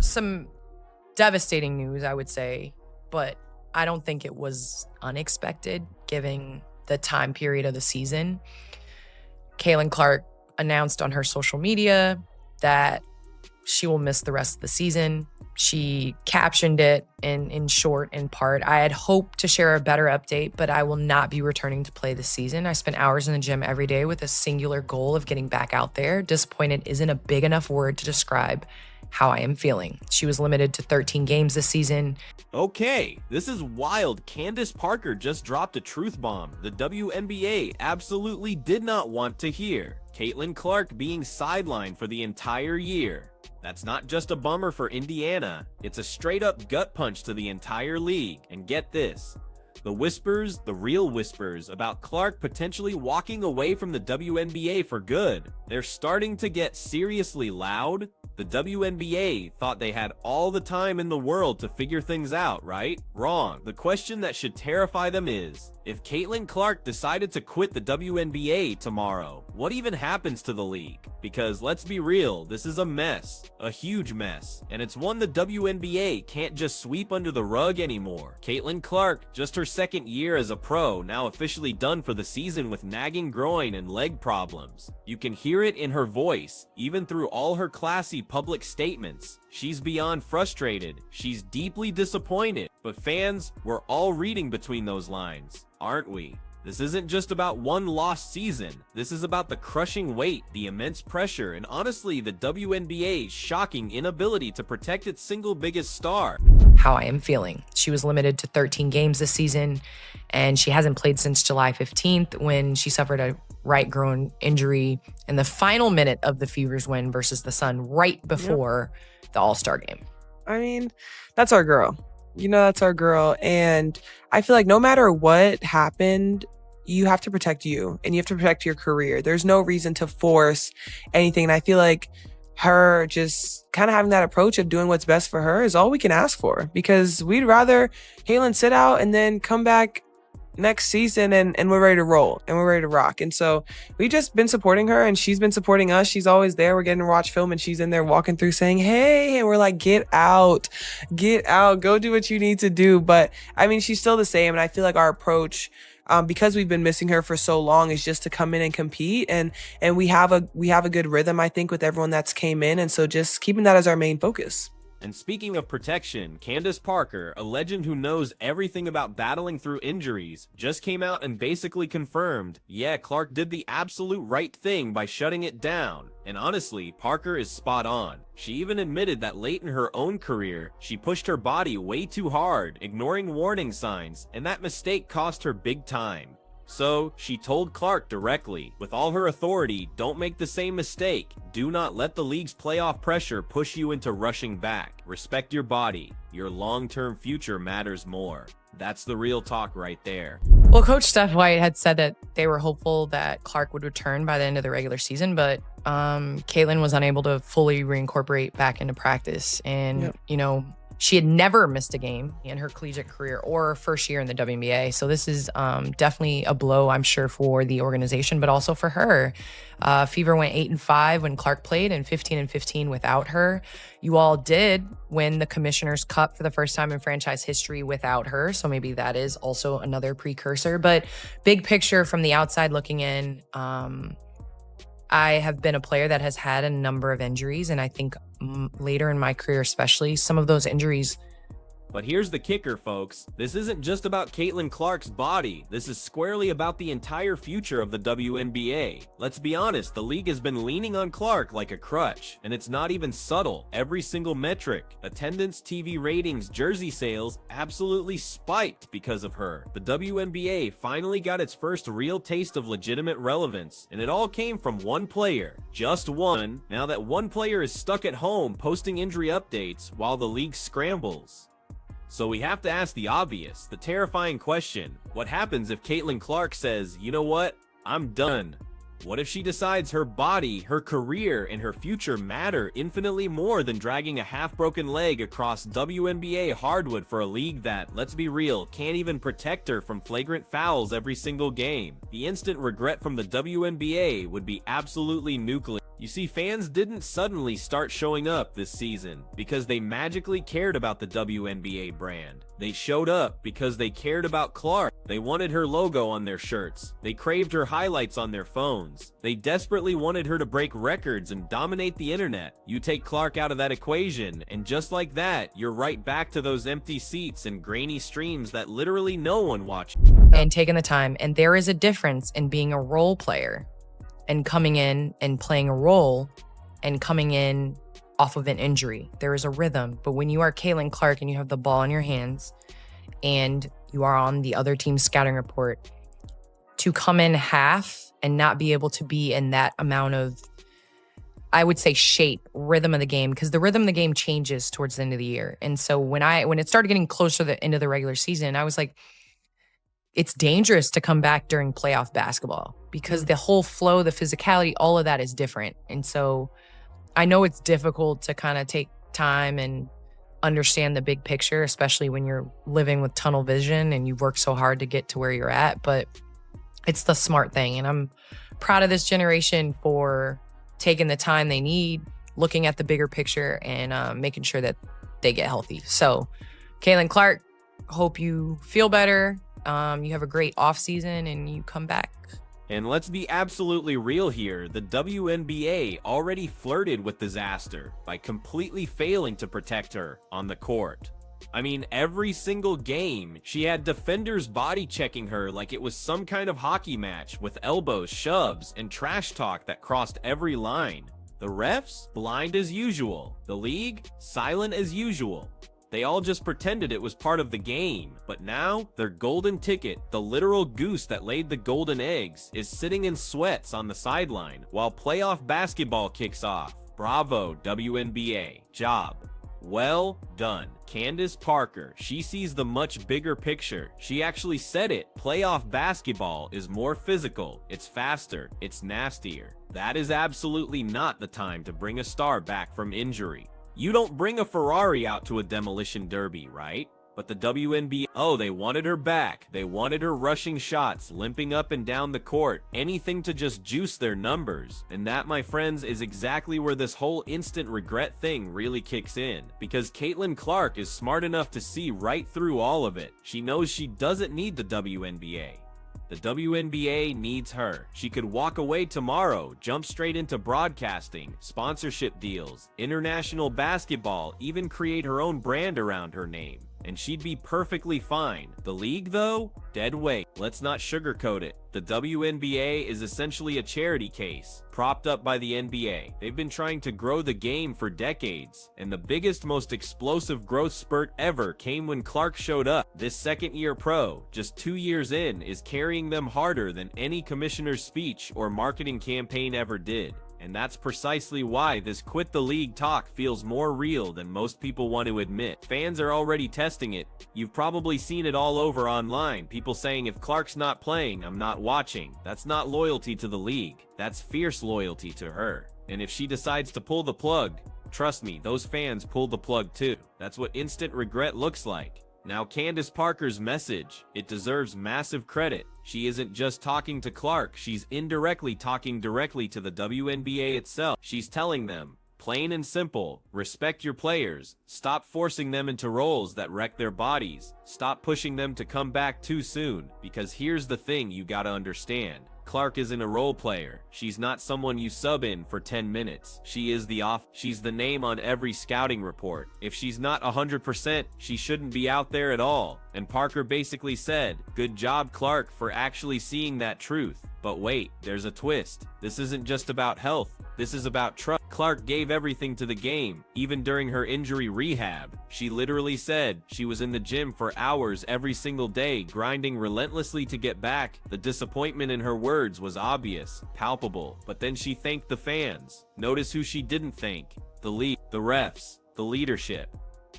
some devastating news, I would say, but I don't think it was unexpected given the time period of the season. Caitlin Clark announced on her social media that she will miss the rest of the season. She captioned it in short, in part, "I had hoped to share a better update, but I will not be returning to play this season. I spent hours in the gym every day with a singular goal of getting back out there. Disappointed isn't a big enough word to describe how I am feeling." She was limited to 13 games this season. Okay, this is wild. Candace Parker just dropped a truth bomb the WNBA absolutely did not want to hear. Caitlin Clark being sidelined for the entire year. That's not just a bummer for Indiana, it's a straight-up gut punch to the entire league. And get this, the whispers, the real whispers about Clark potentially walking away from the WNBA for good, they're starting to get seriously loud. The WNBA thought they had all the time in the world to figure things out, right? Wrong. The question that should terrify them is, if Caitlin Clark decided to quit the WNBA tomorrow, what even happens to the league? Because let's be real, this is a mess, a huge mess, and it's one the WNBA can't just sweep under the rug anymore. Caitlin Clark, just her second year as a pro, now officially done for the season with nagging groin and leg problems. You can hear it in her voice, even through all her classy public statements. She's beyond frustrated, she's deeply disappointed, but fans, we're all reading between those lines, aren't we? This isn't just about one lost season. This is about the crushing weight, the immense pressure, and honestly, the WNBA's shocking inability to protect its single biggest star. How I am feeling. She was limited to 13 games this season, and she hasn't played since July 15th when she suffered a right groin injury in the final minute of the Fever's win versus the Sun right before the All-Star game. I mean, that's our girl. You know, that's our girl. And I feel like no matter what happened, you have to protect you and you have to protect your career. There's no reason to force anything. And I feel like her just kind of having that approach of doing what's best for her is all we can ask for, because we'd rather Caitlin sit out and then come back next season and we're ready to roll and we're ready to rock. And so we've just been supporting her and she's been supporting us. She's always there. We're getting to watch film and she's in there walking through saying, "Hey," and we're like, get out, go do what you need to do. But I mean, she's still the same. And I feel like our approach, because we've been missing her for so long, is just to come in and compete. And we have a good rhythm, I think, with everyone that's came in. And so just keeping that as our main focus. And speaking of protection, Candace Parker, a legend who knows everything about battling through injuries, just came out and basically confirmed, yeah, Clark did the absolute right thing by shutting it down. And honestly, Parker is spot on. She even admitted that late in her own career, she pushed her body way too hard, ignoring warning signs, and that mistake cost her big time. So, she told Clark directly, with all her authority, don't make the same mistake. Do not let the league's playoff pressure push you into rushing back. Respect your body. Your long-term future matters more. That's the real talk right there. Well, Coach Steph White had said that they were hopeful that Clark would return by the end of the regular season, but Caitlin was unable to fully reincorporate back into practice. And, you know, she had never missed a game in her collegiate career or her first year in the WNBA. So this is definitely a blow, I'm sure, for the organization, but also for her. Fever went 8-5 when Clark played and 15-15 without her. You all did win the Commissioner's Cup for the first time in franchise history without her. So maybe that is also another precursor. But big picture from the outside looking in, I have been a player that has had a number of injuries, and I think later in my career especially, some of those injuries. But here's the kicker, folks. This isn't just about Caitlin Clark's body. This is squarely about the entire future of the WNBA. Let's be honest, the league has been leaning on Clark like a crutch, and it's not even subtle. Every single metric, attendance, TV ratings, jersey sales, absolutely spiked because of her. The WNBA finally got its first real taste of legitimate relevance, and it all came from one player. Just one. Now that one player is stuck at home posting injury updates while the league scrambles. So we have to ask the obvious, the terrifying question. What happens if Caitlin Clark says, you know what, I'm done? What if she decides her body, her career, and her future matter infinitely more than dragging a half-broken leg across WNBA hardwood for a league that, let's be real, can't even protect her from flagrant fouls every single game? The instant regret from the WNBA would be absolutely nuclear. You see, fans didn't suddenly start showing up this season because they magically cared about the WNBA brand. They showed up because they cared about Clark. They wanted her logo on their shirts. They craved her highlights on their phones. They desperately wanted her to break records and dominate the internet. You take Clark out of that equation, and just like that, you're right back to those empty seats and grainy streams that literally no one watched. And taking the time, and there is a difference in being a role player and coming in and playing a role and coming in off of an injury. There is a rhythm. But when you are Caitlin Clark and you have the ball in your hands and you are on the other team's scouting report, to come in half and not be able to be in that amount of, I would say, rhythm of the game, because the rhythm of the game changes towards the end of the year. And so when it started getting closer to the end of the regular season, I was like, it's dangerous to come back during playoff basketball because the whole flow, the physicality, all of that is different. And so I know it's difficult to kind of take time and understand the big picture, especially when you're living with tunnel vision and you've worked so hard to get to where you're at, but it's the smart thing. And I'm proud of this generation for taking the time they need, looking at the bigger picture, and making sure that they get healthy. So Caitlin Clark, hope you feel better. You have a great off season and you come back. And let's be absolutely real here, the WNBA already flirted with disaster by completely failing to protect her on the court. I mean, every single game, she had defenders body checking her like it was some kind of hockey match with elbows, shoves, and trash talk that crossed every line. The refs, blind as usual. The league, silent as usual. They all just pretended it was part of the game, but now their golden ticket, the literal goose that laid the golden eggs, is sitting in sweats on the sideline while playoff basketball kicks off. Bravo, WNBA. Job well done. Candace Parker, she sees the much bigger picture. She actually said it. Playoff basketball is more physical, it's faster, it's nastier. That is absolutely not the time to bring a star back from injury. You don't bring a Ferrari out to a demolition derby, right? But the WNBA, oh, they wanted her back. They wanted her rushing shots, limping up and down the court, anything to just juice their numbers. And that, my friends, is exactly where this whole instant regret thing really kicks in. Because Caitlin Clark is smart enough to see right through all of it. She knows she doesn't need the WNBA. The WNBA needs her. She could walk away tomorrow, jump straight into broadcasting, sponsorship deals, international basketball, even create her own brand around her name. And she'd be perfectly fine. The league, though? Dead weight. Let's not sugarcoat it. The WNBA is essentially a charity case, propped up by the NBA. They've been trying to grow the game for decades, and the biggest, most explosive growth spurt ever came when Clark showed up. This second-year pro, just 2 years in, is carrying them harder than any commissioner's speech or marketing campaign ever did. And that's precisely why this quit the league talk feels more real than most people want to admit. Fans are already testing it. You've probably seen it all over online. People saying, if Clark's not playing, I'm not watching. That's not loyalty to the league. That's fierce loyalty to her. And if she decides to pull the plug, trust me, those fans pull the plug too. That's what instant regret looks like. Now, Candace Parker's message, it deserves massive credit. She isn't just talking to Clark, she's indirectly talking directly to the WNBA itself. She's telling them, plain and simple, respect your players, stop forcing them into roles that wreck their bodies, stop pushing them to come back too soon, because here's the thing you gotta understand. Clark isn't a role player. She's not someone you sub in for 10 minutes. She's the name on every scouting report. If she's not 100%, she shouldn't be out there at all. And Parker basically said, good job, Clark, for actually seeing that truth. But wait, there's a twist. This isn't just about health. This is about trust. Clark gave everything to the game, even during her injury rehab. She literally said she was in the gym for hours every single day, grinding relentlessly to get back. The disappointment in her words was obvious, palpable, but then she thanked the fans. Notice who she didn't thank: the league, the refs, the leadership.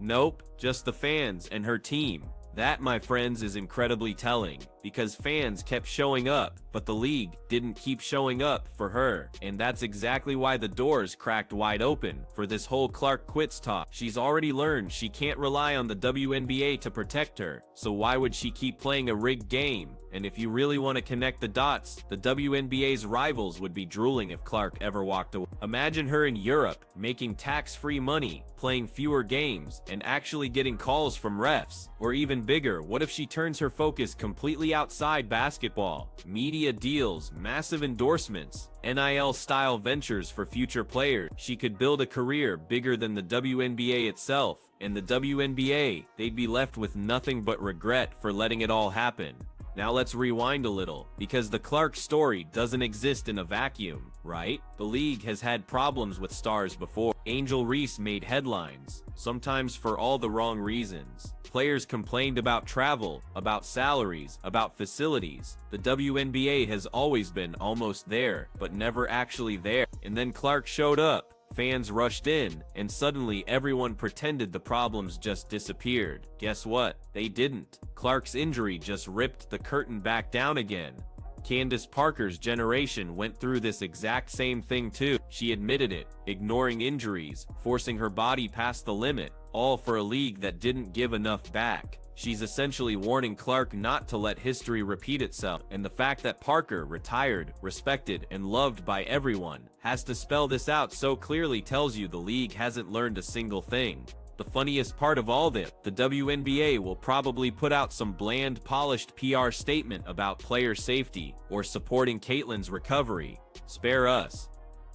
Nope, just the fans and her team. That, my friends, is incredibly telling, because fans kept showing up, but the league didn't keep showing up for her. And that's exactly why the doors cracked wide open for this whole Clark quits talk. She's already learned she can't rely on the WNBA to protect her, so why would she keep playing a rigged game? And if you really want to connect the dots, the WNBA's rivals would be drooling if Clark ever walked away. Imagine her in Europe, making tax-free money, playing fewer games, and actually getting calls from refs. Or even bigger, what if she turns her focus completely outside basketball? Media deals, massive endorsements, NIL-style ventures for future players. She could build a career bigger than the WNBA itself. In the WNBA, they'd be left with nothing but regret for letting it all happen. Now let's rewind a little, because the Clark story doesn't exist in a vacuum, right? The league has had problems with stars before. Angel Reese made headlines, sometimes for all the wrong reasons. Players complained about travel, about salaries, about facilities. The WNBA has always been almost there, but never actually there. And then Clark showed up. Fans rushed in, and suddenly everyone pretended the problems just disappeared. Guess what? They didn't. Clark's injury just ripped the curtain back down again. Candace Parker's generation went through this exact same thing too. She admitted it, ignoring injuries, forcing her body past the limit, all for a league that didn't give enough back. She's essentially warning Clark not to let history repeat itself, and the fact that Parker, retired, respected, and loved by everyone, has to spell this out so clearly tells you the league hasn't learned a single thing. The funniest part of all this, the WNBA will probably put out some bland, polished PR statement about player safety or supporting Caitlyn's recovery. Spare us.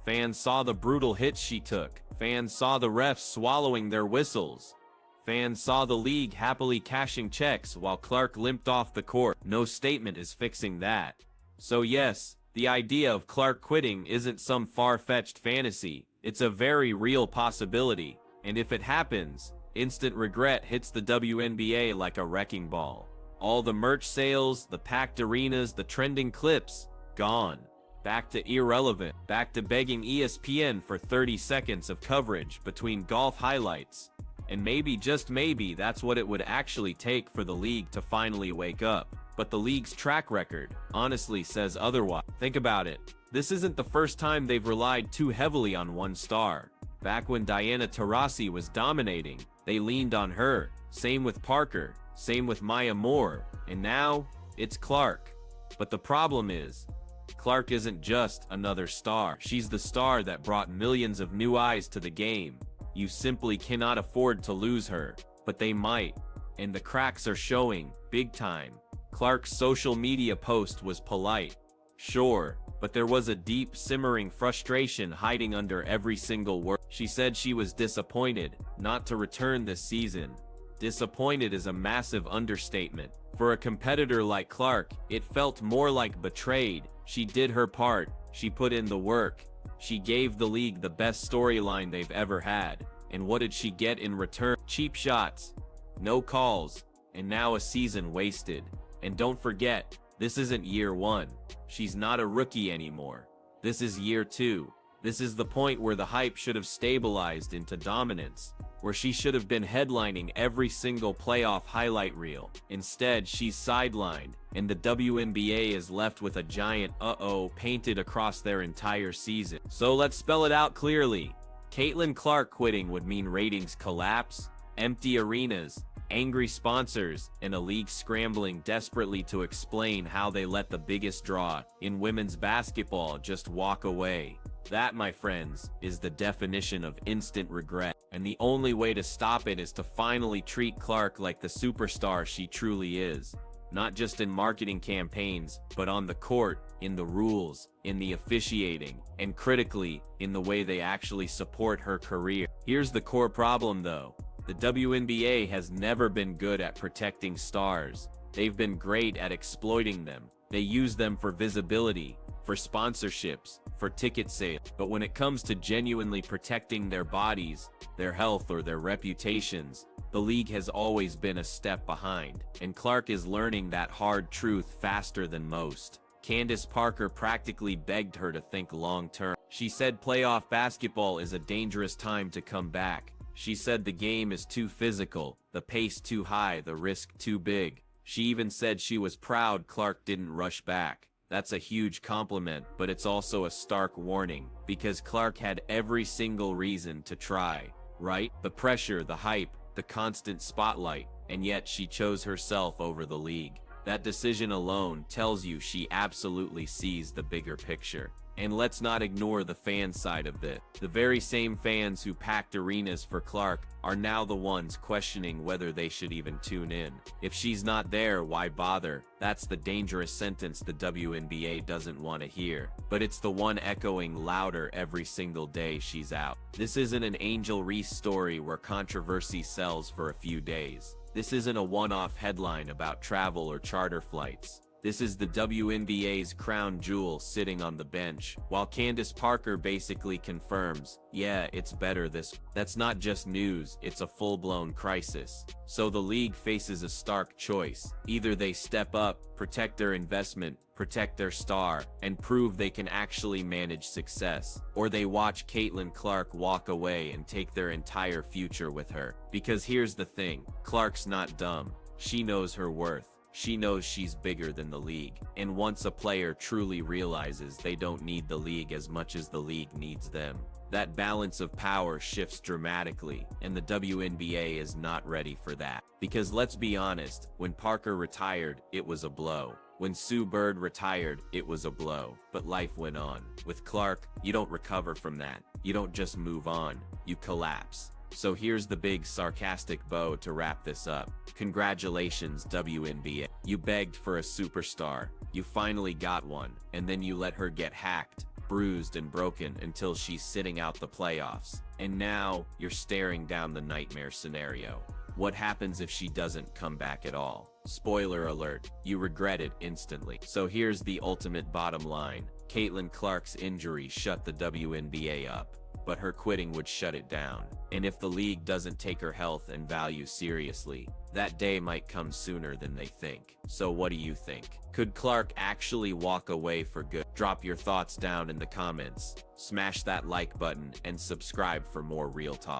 Fans saw the brutal hits she took. Fans saw the refs swallowing their whistles. Fans saw the league happily cashing checks while Clark limped off the court. No statement is fixing that. So yes, the idea of Clark quitting isn't some far-fetched fantasy. It's a very real possibility. And if it happens, instant regret hits the WNBA like a wrecking ball. All the merch sales, the packed arenas, the trending clips, gone. Back to irrelevant. Back to begging ESPN for 30 seconds of coverage between golf highlights. And maybe, just maybe, that's what it would actually take for the league to finally wake up. But the league's track record honestly says otherwise. Think about it. This isn't the first time they've relied too heavily on one star. Back when Diana Taurasi was dominating, they leaned on her. Same with Parker, same with Maya Moore, and now it's Clark. But the problem is, Clark isn't just another star. She's the star that brought millions of new eyes to the game. You simply cannot afford to lose her, but they might, and the cracks are showing, big time. Clark's social media post was polite, sure, but there was a deep, simmering frustration hiding under every single word. She said she was disappointed not to return this season. Disappointed is a massive understatement. For a competitor like Clark, it felt more like betrayed. She did her part, she put in the work. She gave the league the best storyline they've ever had. And what did she get in return? Cheap shots, no calls, and now a season wasted. And don't forget, this isn't year one. She's not a rookie anymore. This is year two. This is the point where the hype should have stabilized into dominance, where she should have been headlining every single playoff highlight reel. Instead, she's sidelined, and the WNBA is left with a giant uh-oh painted across their entire season. So let's spell it out clearly. Caitlin Clark quitting would mean ratings collapse, empty arenas, angry sponsors, and a league scrambling desperately to explain how they let the biggest draw in women's basketball just walk away. That, my friends, is the definition of instant regret. And the only way to stop it is to finally treat Clark like the superstar she truly is. Not just in marketing campaigns, but on the court, in the rules, in the officiating, and critically, in the way they actually support her career. Here's the core problem though. The WNBA has never been good at protecting stars. They've been great at exploiting them. They use them for visibility, for sponsorships, for ticket sales. But when it comes to genuinely protecting their bodies, their health, or their reputations, the league has always been a step behind. And Clark is learning that hard truth faster than most. Candace Parker practically begged her to think long-term. She said playoff basketball is a dangerous time to come back. She said the game is too physical, the pace too high, the risk too big. She even said she was proud Clark didn't rush back. That's a huge compliment, but it's also a stark warning, because Clark had every single reason to try, right? The pressure, the hype, the constant spotlight, and yet she chose herself over the league. That decision alone tells you she absolutely sees the bigger picture. And let's not ignore the fan side of this. The very same fans who packed arenas for Clark are now the ones questioning whether they should even tune in. If she's not there, why bother? That's the dangerous sentence the WNBA doesn't want to hear. But it's the one echoing louder every single day she's out. This isn't an Angel Reese story where controversy sells for a few days. This isn't a one-off headline about travel or charter flights. This is the WNBA's crown jewel sitting on the bench, while Candace Parker basically confirms, yeah, it's better this. That's not just news, it's a full-blown crisis. So the league faces a stark choice. Either they step up, protect their investment, protect their star, and prove they can actually manage success, or they watch Caitlin Clark walk away and take their entire future with her. Because here's the thing, Clark's not dumb. She knows her worth. She knows she's bigger than the league, and once a player truly realizes they don't need the league as much as the league needs them, that balance of power shifts dramatically, and the WNBA is not ready for that. Because let's be honest, when Parker retired, it was a blow. When Sue Bird retired, it was a blow, but life went on. With Clark, you don't recover from that. You don't just move on, you collapse. So here's the big sarcastic bow to wrap this up. Congratulations, WNBA. You begged for a superstar. You finally got one, and then you let her get hacked, bruised, and broken until she's sitting out the playoffs. And now, you're staring down the nightmare scenario. What happens if she doesn't come back at all? Spoiler alert, you regret it instantly. So here's the ultimate bottom line. Caitlin Clark's injury shut the WNBA up, but her quitting would shut it down. And if the league doesn't take her health and value seriously, that day might come sooner than they think. So what do you think? Could Clark actually walk away for good? Drop your thoughts down in the comments, smash that like button, and subscribe for more real talk.